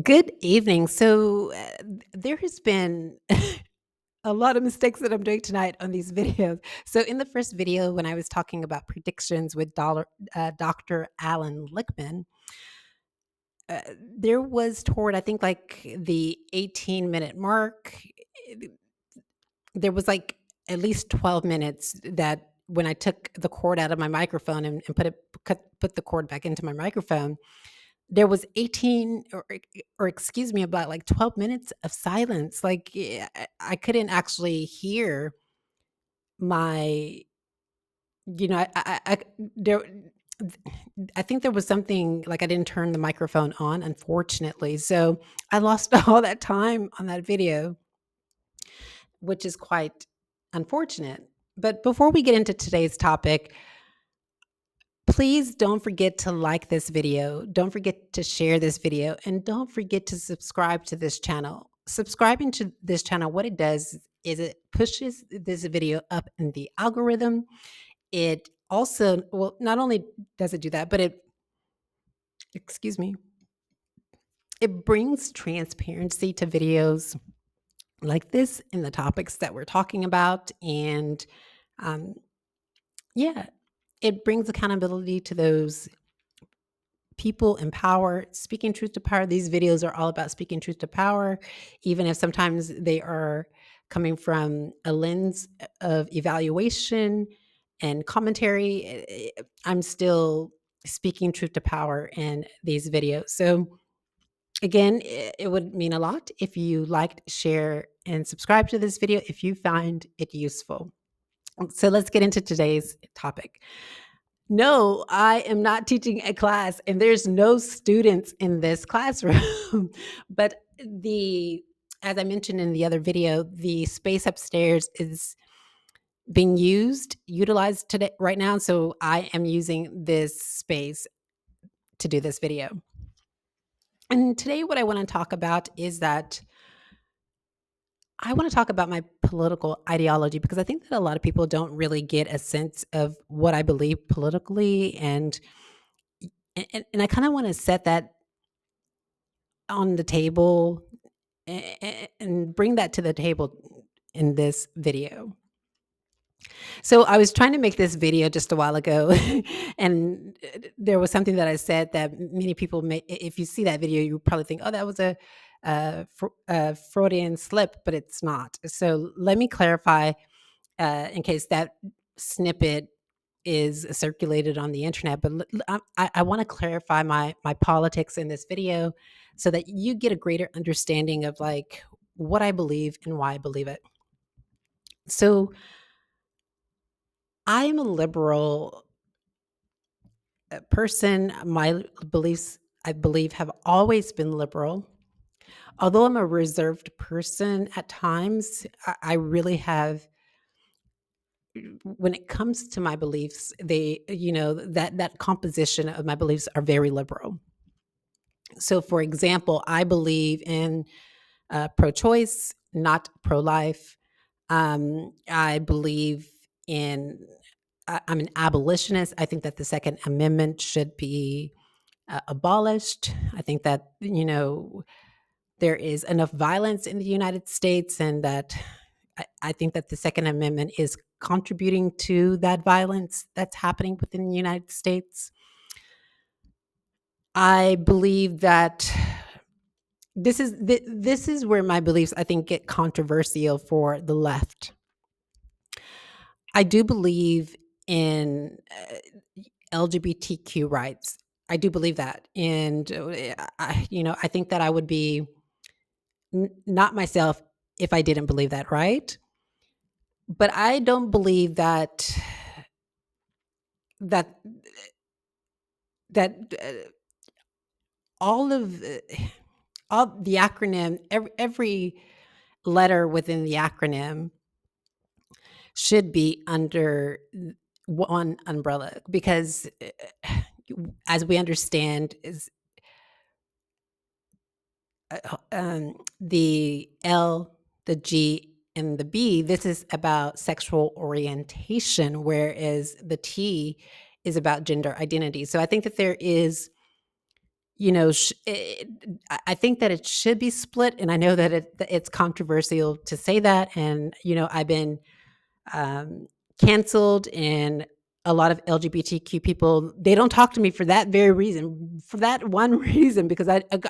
Good evening. There has been a lot of mistakes that I'm doing tonight on these videos. So, in the first video, when I was talking about predictions with Dr. Alan Lickman, there was toward, I think, like the 18-minute mark, eh, there was like at least 12 minutes that when I took the cord out of my microphone and put the cord back into my microphone, there was 18 or excuse me, about like 12 minutes of silence. Like, I couldn't actually hear my, I there I think there was something like I didn't turn the microphone on, unfortunately. So I lost all that time on that video, which is quite unfortunate. But before we get into today's topic, please don't forget to like this video. Don't forget to share this video and don't forget to subscribe to this channel. Subscribing to this channel, what it does is it pushes this video up in the algorithm. It also, well, not only does it do that, but excuse me, it brings transparency to videos like this in the topics that we're talking about. And um, yeah, it brings accountability to those people in power, speaking truth to power. These videos are all about speaking truth to power, even if sometimes they are coming from a lens of evaluation and commentary. I'm still speaking truth to power in these videos. So, again, it would mean a lot if you liked, share, and subscribe to this video if you find it useful. So, let's get into today's topic. No, I am not teaching a class and there's no students in this classroom. But as I mentioned in the other video, the space upstairs is being utilized today right now. So I am using this space to do this video. And today what I want to talk about is that I want to talk about my political ideology because I think that a lot of people don't really get a sense of what I believe politically, and I kind of want to set that on the table and bring that to the table in this video. So I was trying to make this video just a while ago, and there was something that I said that many people may, if you see that video, you probably think, oh, that was a Freudian slip, but it's not. So let me clarify in case that snippet is circulated on the internet. But I want to clarify my politics in this video so that you get a greater understanding of like what I believe and why I believe it. So I am a liberal person. My beliefs, I believe, have always been liberal. Although I'm a reserved person at times, I really have, when it comes to my beliefs, that composition of my beliefs are very liberal. So, for example, I believe in pro-choice, not pro-life. I believe in. I'm an abolitionist. I think that the Second Amendment should be abolished. I think that there is enough violence in the United States, and that I think that the Second Amendment is contributing to that violence that's happening within the United States. I believe that this is where my beliefs, I think, get controversial for the left. I do believe in LGBTQ rights. I do believe that, and I think that I would be not myself if I didn't believe that, right? But I don't believe that that all of all the acronym, every letter within the acronym should be under one umbrella, because as we understand is the L, the G, and the B, this is about sexual orientation, whereas the T is about gender identity. So I think that there is I think that it should be split, and I know that it's controversial to say that, and I've been um, canceled, and a lot of LGBTQ people, they don't talk to me for that very reason, for that one reason, because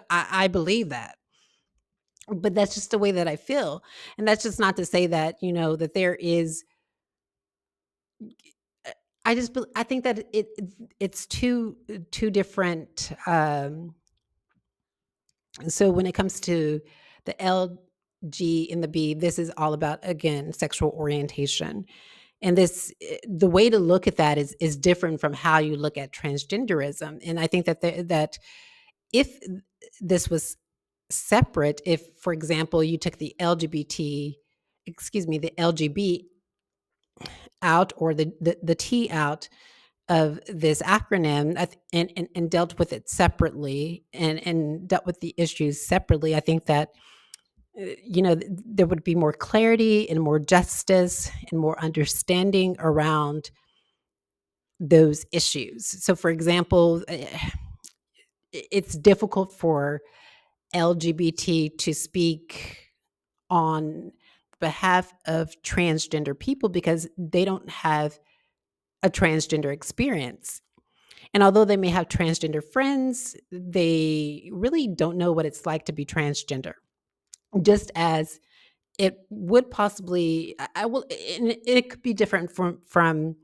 I believe that. But that's just the way that I feel, and that's just not to say that that there is. I think that it's two different. So when it comes to the L, G, and the B, this is all about, again, sexual orientation. And the way to look at that is different from how you look at transgenderism. And I think that if this was separate, if, for example, you took the LGBT, excuse me, the LGB out, or the T out of this acronym, and dealt with it separately, and dealt with the issues separately, I think that there would be more clarity and more justice and more understanding around those issues. So, for example, it's difficult for LGBT to speak on behalf of transgender people because they don't have a transgender experience. And although they may have transgender friends, they really don't know what it's like to be transgender. Just as it would possibly, I will, and it could be different from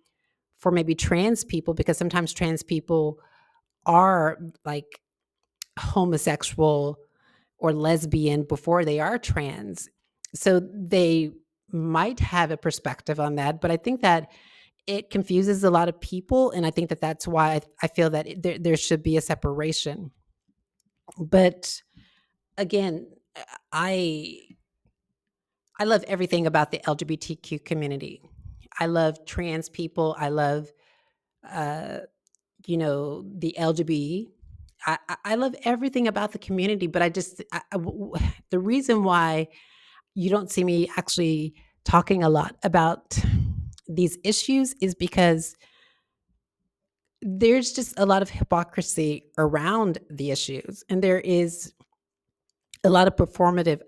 for maybe trans people, because sometimes trans people are like homosexual or lesbian before they are trans. So they might have a perspective on that, but I think that it confuses a lot of people, and I think that that's why I feel that there should be a separation. But again, I I love everything about the LGBTQ community. I love trans people. I love uh, the LGBT. I love everything about the community, but the reason why you don't see me actually talking a lot about these issues is because there's just a lot of hypocrisy around the issues, and there is a lot of performative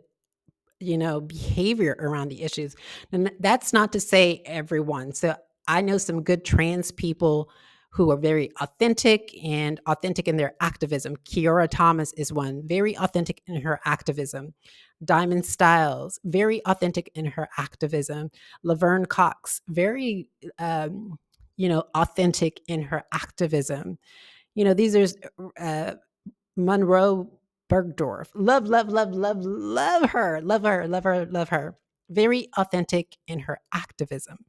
behavior around the issues. And that's not to say everyone. So I know some good trans people who are very authentic in their activism. Kiara Thomas is one, very authentic in her activism. Diamond Styles, very authentic in her activism. Laverne Cox, very authentic in her activism. These are uh, Monroe Bergdorf. Love, love, love, love, love her. Love her, love her, love her. Very authentic in her activism.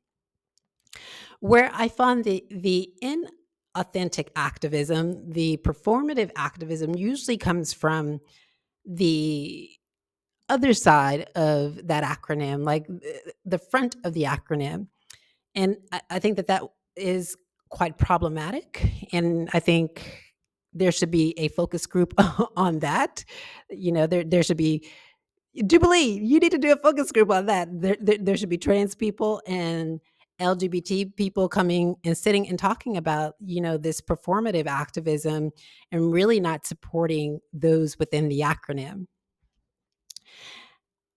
Where I found the inauthentic activism, the performative activism, usually comes from the other side of that acronym, like the front of the acronym. And I think that is quite problematic. And I think there should be a focus group on that. There should be Jubilee. You need to do a focus group on that. There should be trans people and LGBT people coming and sitting and talking about this performative activism, and really not supporting those within the acronym.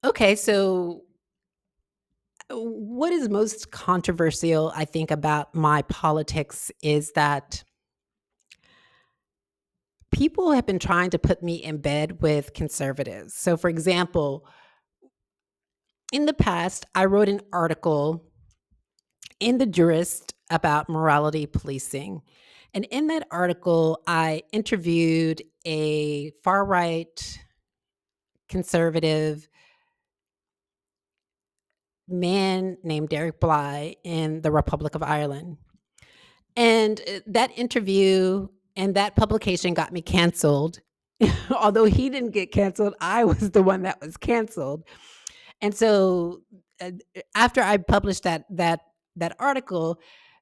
Okay, so what is most controversial, I think, about my politics is that people have been trying to put me in bed with conservatives. So, for example, in the past, I wrote an article in The Jurist about morality policing. And in that article, I interviewed a far right conservative man named Derek Bly in the Republic of Ireland. And that interview and that publication got me canceled. Although he didn't get canceled, I was the one that was canceled. And so uh, after I published that article,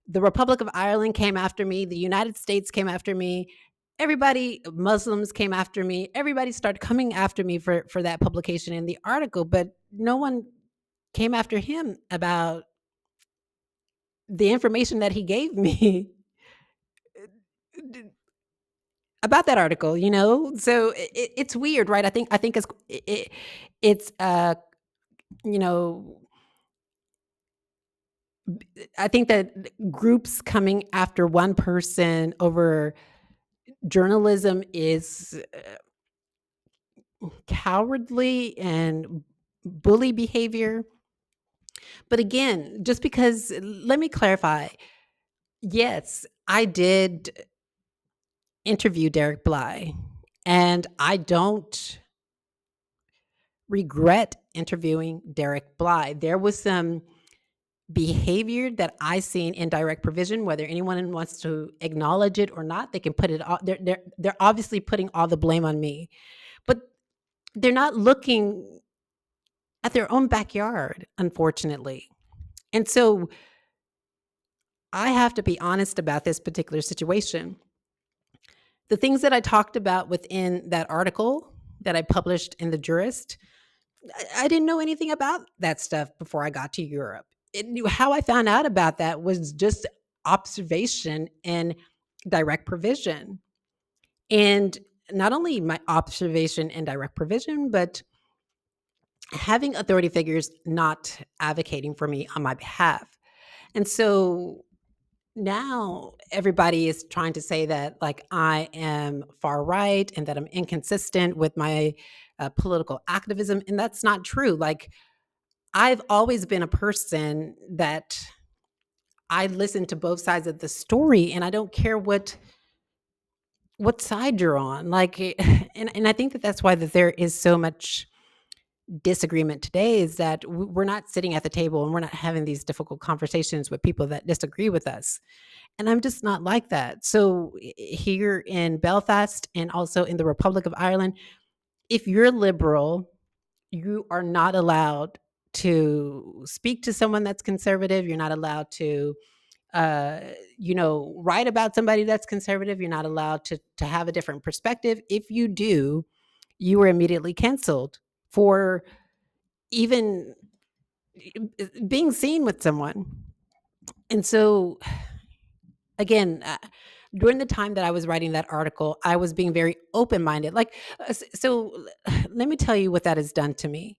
the Republic of Ireland came after me, the United States came after me, everybody, Muslims came after me, everybody started coming after me for that publication in the article, but no one came after him about the information that he gave me. about that article, you know? So it's weird, right? I think it's you know, I think that groups coming after one person over journalism is cowardly and bully behavior. But again, just because, let me clarify. Yes, I did interview Derek Bly, and I don't regret interviewing Derek Bly. There was some behavior that I seen in direct provision, whether anyone wants to acknowledge it or not, they can put it all, they're obviously putting all the blame on me. But they're not looking at their own backyard, unfortunately. And so I have to be honest about this particular situation. The things that I talked about within that article that I published in The Jurist, I didn't know anything about that stuff before I got to Europe. How I found out about that was just observation and direct provision. And not only my observation and direct provision, but having authority figures not advocating for me on my behalf. And so now everybody is trying to say that like I am far right and that I'm inconsistent with my political activism. And that's not true. Like I've always been a person that I listen to both sides of the story and I don't care what side you're on. Like and I think that that's why that there is so much disagreement today is that we're not sitting at the table and we're not having these difficult conversations with people that disagree with us. And I'm just not like that. So here in Belfast and also in the Republic of Ireland, if you're liberal, you are not allowed to speak to someone that's conservative. You're not allowed to uh, write about somebody that's conservative. You're not allowed to have a different perspective. If you do, you are immediately canceled for even being seen with someone. And so again, during the time that I was writing that article, I was being very open minded. Like, let me tell you what that has done to me.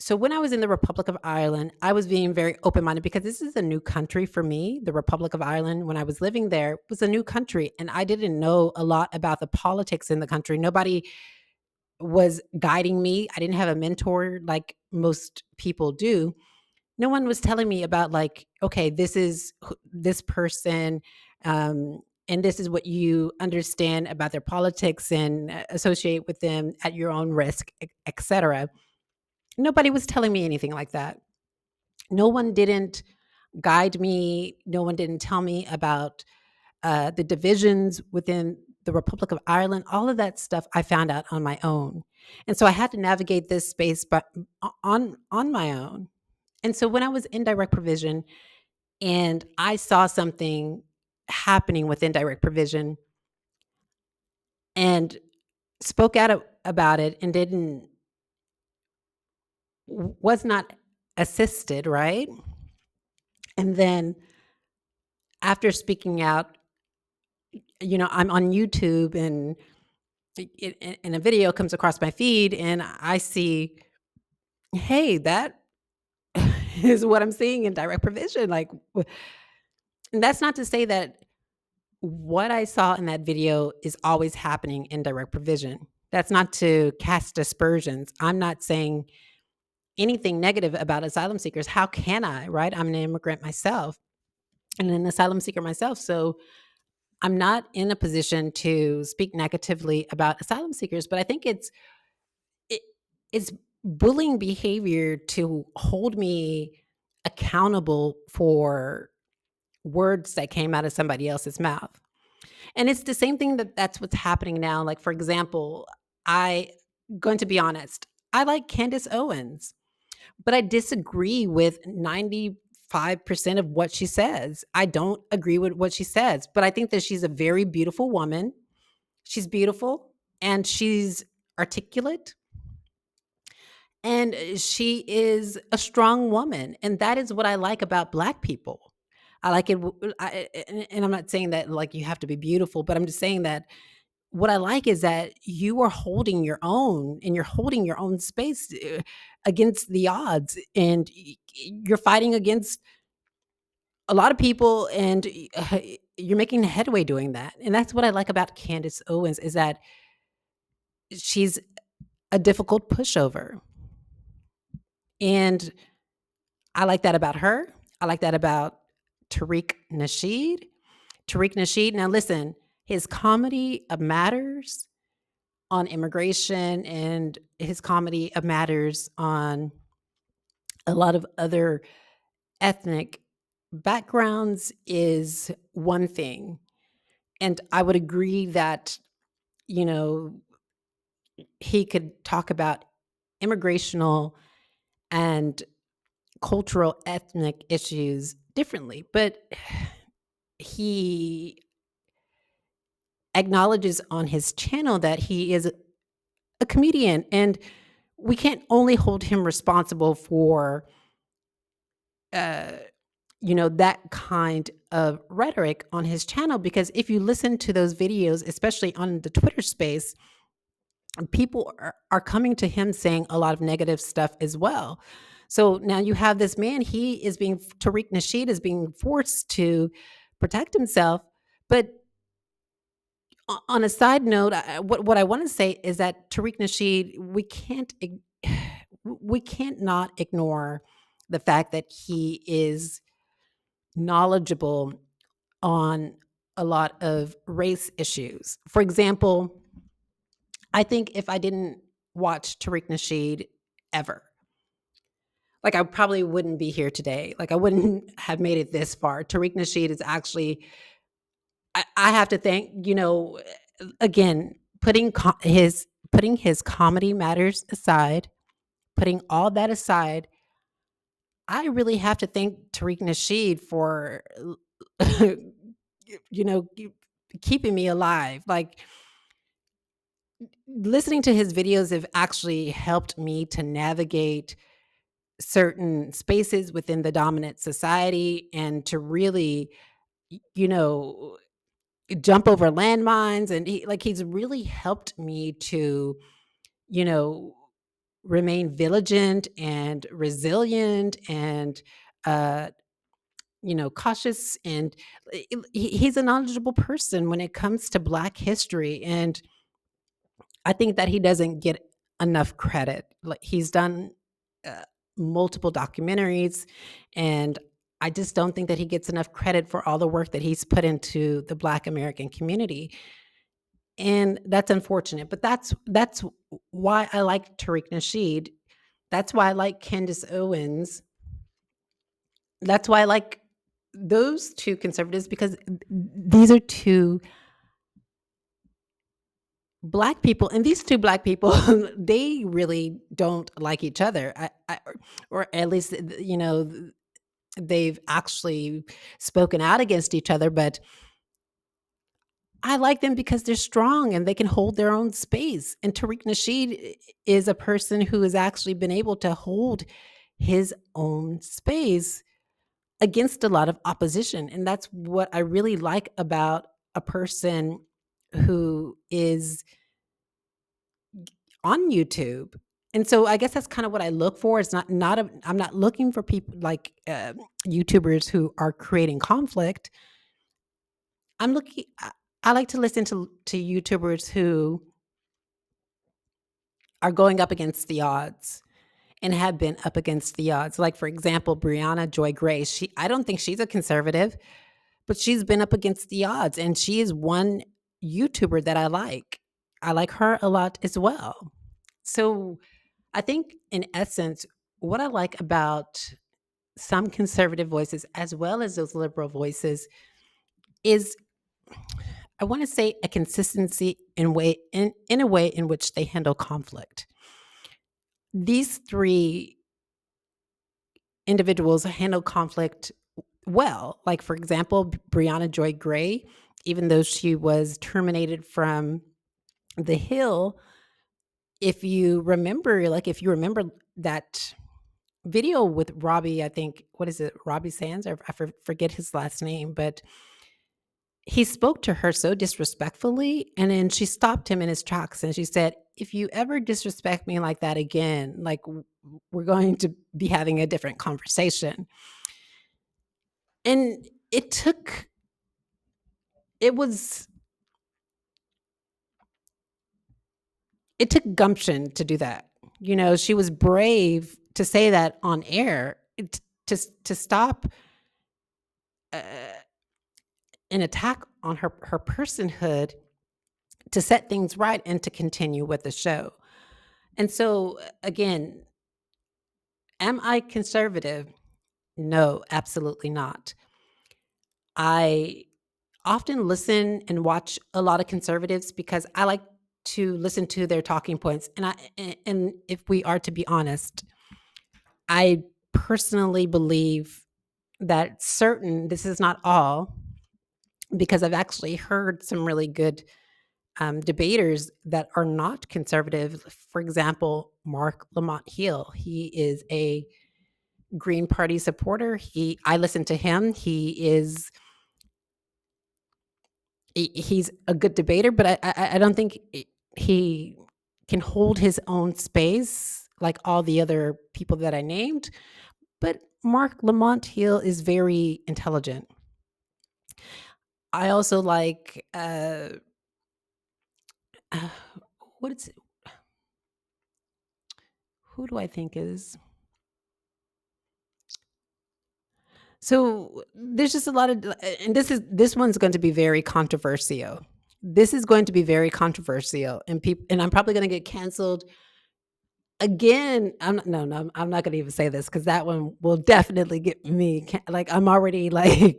So, when I was in the Republic of Ireland, I was being very open minded because this is a new country for me. The Republic of Ireland, when I was living there, was a new country, and I didn't know a lot about the politics in the country. Nobody was guiding me. I didn't have a mentor like most people do. No one was telling me about like, okay, this is this person, and this is what you understand about their politics and associate with them at your own risk, etc. Nobody was telling me anything like that. No one didn't guide me. No one didn't tell me about the divisions within the Republic of Ireland. All of that stuff I found out on my own, and so I had to navigate this space, but on my own. And so when I was in direct provision and I saw something happening within direct provision and spoke out about it and didn't was not assisted, right? And then after speaking out, I'm on YouTube and and a video comes across my feed and I see, hey, that is what I'm seeing in direct provision. Like, and that's not to say that what I saw in that video is always happening in direct provision. That's not to cast aspersions. I'm not saying anything negative about asylum seekers. How can I, right? I'm an immigrant myself and an asylum seeker myself. So I'm not in a position to speak negatively about asylum seekers, but I think it, it's bullying behavior to hold me accountable for words that came out of somebody else's mouth. And it's the same thing that's what's happening now. Like, for example, I going to be honest, I like Candace Owens, but I disagree with 95% of what she says. I don't agree with what she says, but I think that she's a very beautiful woman. She's beautiful and she's articulate and she is a strong woman. And that is what I like about Black people. I like it. And I'm not saying that like you have to be beautiful, but I'm just saying that what I like is that you are holding your own and you're holding your own space against the odds, and you're fighting against a lot of people, and you're making headway doing that. And that's what I like about Candace Owens is that she's a difficult pushover. And I like that about her. I like that about Tariq Nasheed. Tariq Nasheed, now listen, his comedy of matters on immigration and his comedy of matters on a lot of other ethnic backgrounds is one thing. And I would agree that, you know, he could talk about immigrational and cultural ethnic issues differently, but he acknowledges on his channel that he is a comedian, and we can't only hold him responsible for uh that kind of rhetoric on his channel, because if you listen to those videos, especially on the Twitter space, people are coming to him saying a lot of negative stuff as well. So now you have this man, Tariq Nasheed is being forced to protect himself. But on a side note, what I want to say is that Tariq Nasheed, we can't not ignore the fact that he is knowledgeable on a lot of race issues. For example, I think if I didn't watch Tariq Nasheed ever, like I probably wouldn't be here today. Like I wouldn't have made it this far. Tariq Nasheed is actually, I have to thank, again, putting his comedy matters aside, putting all that aside, I really have to thank Tariq Nasheed for, you know, keeping me alive. Like listening to his videos have actually helped me to navigate certain spaces within the dominant society and to really, you know, jump over landmines. And he's really helped me to, you know, remain vigilant and resilient and, uh, cautious. And he's a knowledgeable person when it comes to Black history. And I think that he doesn't get enough credit. Like he's done uh, multiple documentaries, and I just don't think that he gets enough credit for all the work that he's put into the Black American community. And that's unfortunate, but that's why I like Tariq Nasheed. That's why I like Candace Owens. That's why I like those two conservatives, because these are two Black people, and these two Black people, they really don't like each other. Or at least, they've actually spoken out against each other, but I like them because they're strong and they can hold their own space. And Tariq Nasheed is a person who has actually been able to hold his own space against a lot of opposition. And that's what I really like about a person who is on YouTube. And so I guess that's kind of what I look for. It's I'm not looking for people like YouTubers who are creating conflict. I'm looking I like to listen to YouTubers who are going up against the odds and have been up against the odds. Like for example, Briahna Joy Gray. I don't think she's a conservative, but she's been up against the odds, and she is one YouTuber that I like. I like her a lot as well. So I think in essence, what I like about some conservative voices as well as those liberal voices is, I want to say, a consistency in a way in which they handle conflict. These three individuals handle conflict well. Like for example, Briahna Joy Gray, even though she was terminated from The Hill, if you remember that video with Robbie, I think, what is it? Robbie Sands, or forget his last name, but he spoke to her so disrespectfully, and then she stopped him in his tracks and she said, "If you ever disrespect me like that again, like we're going to be having a different conversation." And it took it was it took gumption to do that. You know, she was brave to say that on air, to stop uh, an attack on her personhood, to set things right and to continue with the show. And so again, am I conservative? No, absolutely not. I often listen and watch a lot of conservatives because I like to listen to their talking points. And if we are to be honest, I personally believe that this is not all, because I've actually heard some really good debaters that are not conservative. For example, Mark Lamont Hill. He is a Green Party supporter. I listen to him. He's a good debater, but I don't think he can hold his own space like all the other people that I named. But Mark Lamont Hill is very intelligent. I also like uh, what is who do I think is so there's just a lot of, and this one's going to be very controversial. This is going to be very controversial, and people, and I'm probably going to get canceled again. I'm not, no, no, I'm not going to even say this because that one will definitely get me. Like I'm already like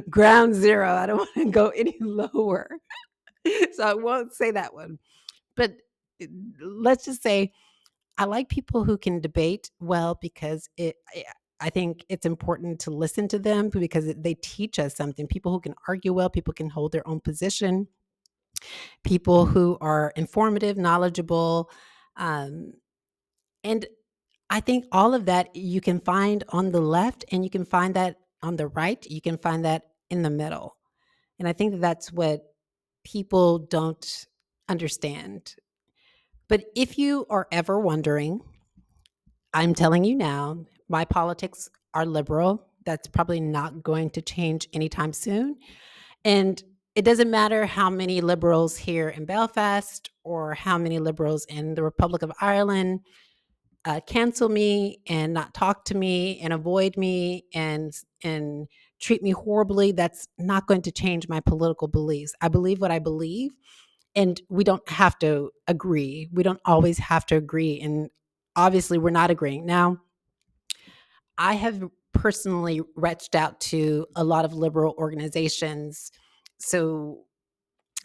ground zero. I don't want to go any lower, so I won't say that one. But let's just say I like people who can debate well because I think it's important to listen to them because they teach us something. People who can argue well, people can hold their own position, people who are informative, knowledgeable, um, and I think all of that you can find on the left, and you can find that on the right. You can find that in the middle, and I think that's what people don't understand. But if you are ever wondering, I'm telling you now, my politics are liberal. That's probably not going to change anytime soon. And it doesn't matter how many liberals here in Belfast or how many liberals in the Republic of Ireland cancel me and not talk to me and avoid me and treat me horribly. That's not going to change my political beliefs. I believe what I believe, and we don't have to agree. We don't always have to agree. And obviously, we're not agreeing. Now, I have personally reached out to a lot of liberal organizations. So,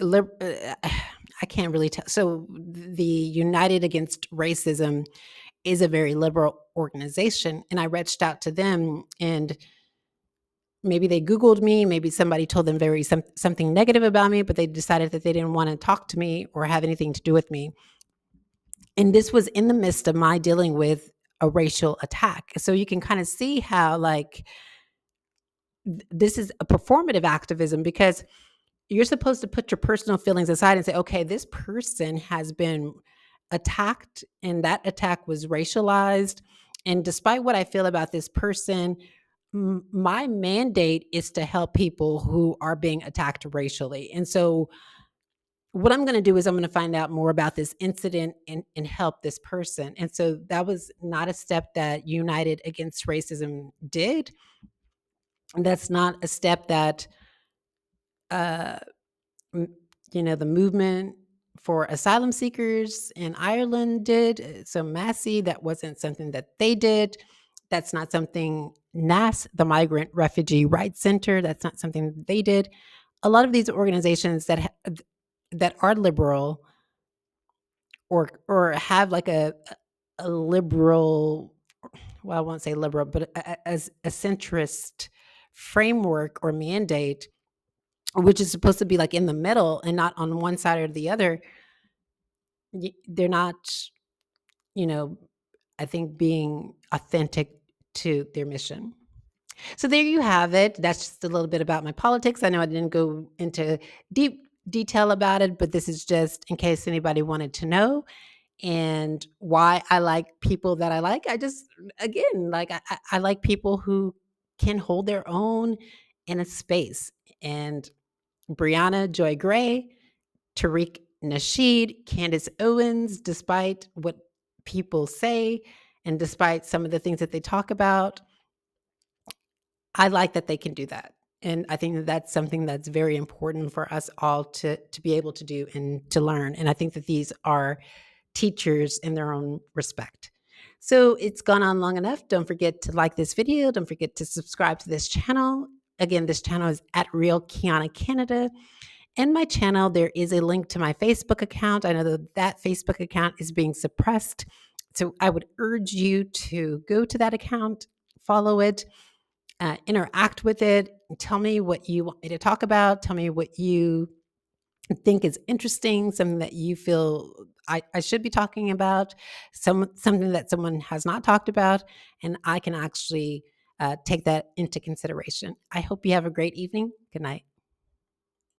I can't really tell. So, the United Against Racism is a very liberal organization. And I reached out to them, and maybe they Googled me, maybe somebody told them something negative about me, but they decided that they didn't want to talk to me or have anything to do with me. And this was in the midst of my dealing with a racial attack. So you can kind of see how, like, this is a performative activism because you're supposed to put your personal feelings aside and say, okay, this person has been attacked and that attack was racialized. And despite what I feel about this person, my mandate is to help people who are being attacked racially. And so what I'm going to do is I'm going to find out more about this incident and help this person. And so that was not a step that United Against Racism did. That's not a step that, uh, the movement for asylum seekers in Ireland did. So Massey, that wasn't something that they did. That's not something the Migrant Refugee Rights Center, that's not something they did. A lot of these organizations that are liberal or have like a liberal, well, I won't say liberal, but as a centrist framework or mandate, which is supposed to be like in the middle and not on one side or the other. They're not, you know, I think being authentic to their mission. So there you have it. That's just a little bit about my politics. I know I didn't go into deep detail about it, but this is just in case anybody wanted to know and why I like people that I like. I just, again, like I like people who can hold their own in a space. And Briahna Joy Gray, Tariq Nasheed, Candace Owens, despite what people say and despite some of the things that they talk about, I like that they can do that. And I think that that's something that's very important for us all to be able to do and to learn. And I think that these are teachers in their own respect. So it's gone on long enough. Don't forget to like this video. Don't forget to subscribe to this channel. Again, this channel is at Real Quianna Canada. In my channel, there is a link to my Facebook account. I know that that Facebook account is being suppressed. So I would urge you to go to that account, follow it, interact with it. Tell me what you want me to talk about. Tell me what you think is interesting, something that you feel I should be talking about, something that someone has not talked about, and I can actually take that into consideration. I hope you have a great evening. Good night.